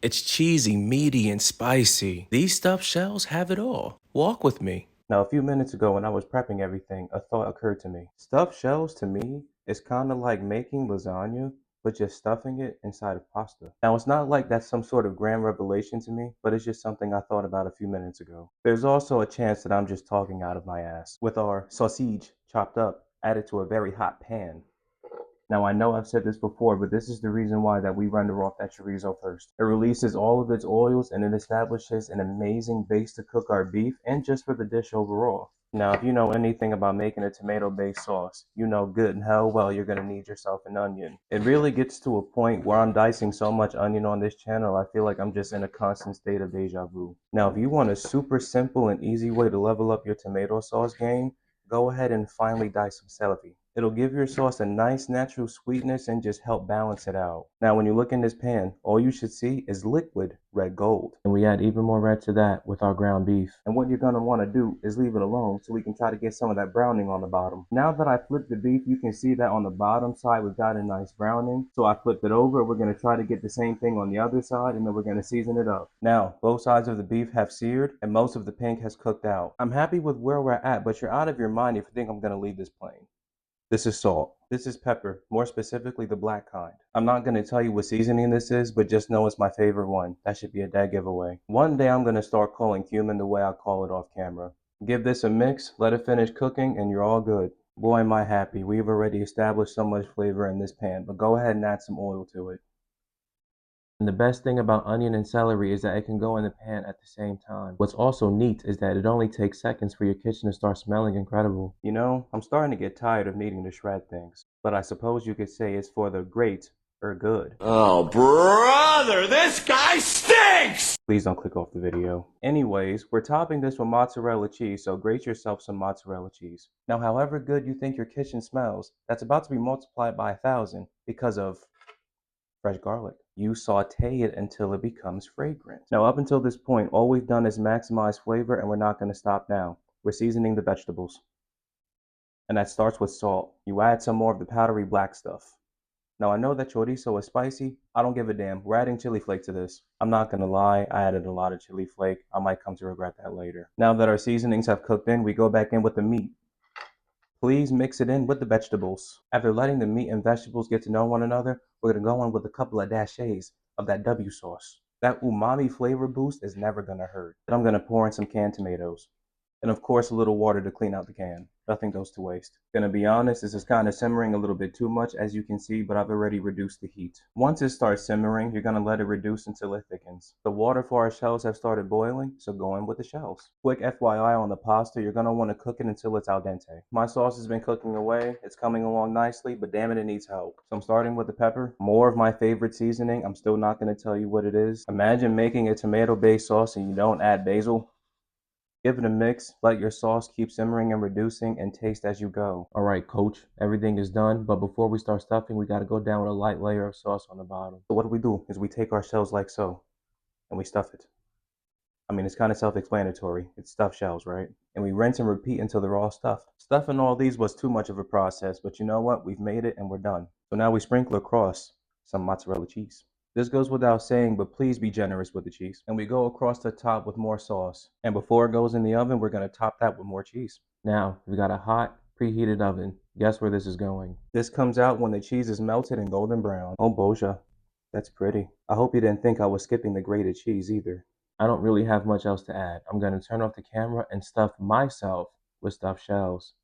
It's cheesy, meaty, and spicy. These stuffed shells have it all. Walk with me. Now, a few minutes ago when I was prepping everything, a thought occurred to me. Stuffed shells to me is kind of like making lasagna, but just stuffing it inside of pasta. Now, it's not like that's some sort of grand revelation to me, but it's just something I thought about a few minutes ago. There's also a chance that I'm just talking out of my ass. With our sausage chopped up, added to a very hot pan, now I know I've said this before, but this is the reason why that we render off that chorizo first. It releases all of its oils and it establishes an amazing base to cook our beef and just for the dish overall. Now, if you know anything about making a tomato-based sauce, you know good and hell well you're gonna need yourself an onion. It really gets to a point where I'm dicing so much onion on this channel, I feel like I'm just in a constant state of deja vu. Now, if you want a super simple and easy way to level up your tomato sauce game, go ahead and finally dice some celery. It'll give your sauce a nice natural sweetness and just help balance it out. Now, when you look in this pan, all you should see is liquid red gold. And we add even more red to that with our ground beef. And what you're gonna wanna do is leave it alone so we can try to get some of that browning on the bottom. Now that I flipped the beef, you can see that on the bottom side we've got a nice browning. So I flipped it over. We're gonna try to get the same thing on the other side and then we're gonna season it up. Now, both sides of the beef have seared and most of the pink has cooked out. I'm happy with where we're at, but you're out of your mind if you think I'm gonna leave this plain. This is salt. This is pepper, more specifically the black kind. I'm not going to tell you what seasoning this is, but just know it's my favorite one. That should be a dead giveaway. One day I'm going to start calling cumin the way I call it off camera. Give this a mix, let it finish cooking, and you're all good. Boy, am I happy. We've already established so much flavor in this pan, but go ahead and add some oil to it. And the best thing about onion and celery is that it can go in the pan at the same time. What's also neat is that it only takes seconds for your kitchen to start smelling incredible. You know, I'm starting to get tired of needing to shred things, but I suppose you could say it's for the great or good. Oh, brother, this guy stinks! Please don't click off the video. Anyways, we're topping this with mozzarella cheese, so grate yourself some mozzarella cheese. Now, however good you think your kitchen smells, that's about to be multiplied by 1,000 because of fresh garlic. You saute it until it becomes fragrant. Now, up until this point, all we've done is maximize flavor and we're not going to stop now. We're seasoning the vegetables. And that starts with salt. You add some more of the powdery black stuff. Now, I know that chorizo is spicy. I don't give a damn. We're adding chili flake to this. I'm not going to lie, I added a lot of chili flake. I might come to regret that later. Now that our seasonings have cooked in, we go back in with the meat. Please mix it in with the vegetables. After letting the meat and vegetables get to know one another, we're going to go in with a couple of dashes of that W sauce. That umami flavor boost is never going to hurt. Then I'm going to pour in some canned tomatoes. And of course, a little water to clean out the can. Nothing goes to waste. Gonna be honest, this is kind of simmering a little bit too much, as you can see, but I've already reduced the heat. Once it starts simmering, you're gonna let it reduce until it thickens. The water for our shells have started boiling, so go in with the shells. Quick FYI on the pasta, you're gonna want to cook it until it's al dente. My sauce has been cooking away. It's coming along nicely, but damn it, it needs help. So I'm starting with the pepper. More of my favorite seasoning. I'm still not gonna tell you what it is. Imagine making a tomato-based sauce and you don't add basil. Give it a mix, let your sauce keep simmering and reducing, and taste as you go. Alright, coach, everything is done, but before we start stuffing, we gotta go down with a light layer of sauce on the bottom. So what do is we take our shells like so, and we stuff it. I mean, it's kind of self-explanatory. It's stuffed shells, right? And we rinse and repeat until they're all stuffed. Stuffing all these was too much of a process, but you know what? We've made it and we're done. So now we sprinkle across some mozzarella cheese. This goes without saying, but please be generous with the cheese. And we go across the top with more sauce. And before it goes in the oven, we're going to top that with more cheese. Now, we've got a hot, preheated oven. Guess where this is going? This comes out when the cheese is melted and golden brown. Oh, boja. That's pretty. I hope you didn't think I was skipping the grated cheese either. I don't really have much else to add. I'm going to turn off the camera and stuff myself with stuffed shells.